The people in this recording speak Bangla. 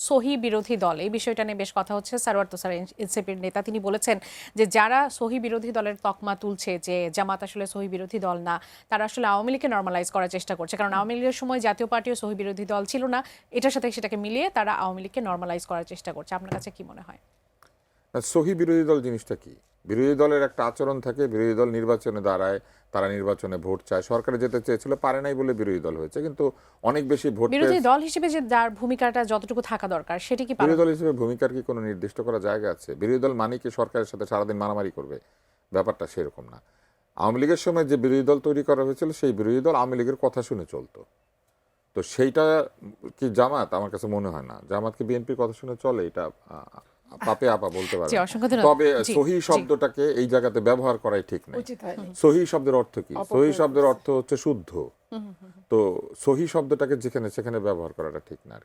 সহি বিরোধী দল, এই বিষয়টা নিয়ে বেশ কথা হচ্ছে। সারওয়ার তুষার এনসিপির নেতা, তিনি বলেছেন যে যারা সহি বিরোধী দলের তকমা তুলছে যে জামাত আসলে সহি বিরোধী দল না, তারা আসলে আওয়ামী লীগকে নর্মালাইজ করার চেষ্টা করছে। কারণ আওয়ামী লীগের সময় জাতীয় পার্টিও সহি বিরোধী দল ছিল না, এটার সাথে সেটাকে মিলিয়ে তারা আওয়ামী লীগকে নর্মালাইজ করার চেষ্টা করছে। আপনার কাছে কি মনে হয়? সহি বিরোধী দল জিনিসটা কি? বিরোধী দলের একটা আচরণ থাকে, বিরোধী দল নির্বাচনে দাঁড়ায়, তারা নির্বাচনে ভোট চায়, সরকারে যেতে চেয়েছিল, পারে নাই বলে বিরোধী দল হয়েছে, কিন্তু অনেক বেশি ভোট বিরোধী দল হিসেবে যে যার ভূমিকাটা যতটুকু থাকা দরকার সেটি কি বিরোধী পালন? দল হিসেবে ভূমিকার কি কোনো নির্দিষ্ট করা জায়গা আছে? বিরোধী দল মানে কি সরকারের সাথে সারাদিন মারামারি করবে? ব্যাপারটা সেরকম না। আওয়ামী লীগের সময় যে বিরোধী দল তৈরি করা হয়েছিল, সেই বিরোধী দল আওয়ামী লীগের কথা শুনে চলতো। তো সেইটা কি জামাত? আমার কাছে মনে হয় না জামাত কি বিএনপির কথা শুনে চলে, এটা পাপে আপা বলতে জি, পারেন। অসংখ্য ধন্যবাদ। তবে জি, সহি জি। শব্দটাকে এই জায়গাতে ব্যবহার করাই ঠিক নাই। উচিত হয়নি। সহি শব্দের অর্থ কি? সহি অপপ্রয়োগ শব্দের করছে। অর্থ হচ্ছে শুদ্ধ। তো সহি শব্দটাকে যেখানে সেখানে ব্যবহার করাটা ঠিক না।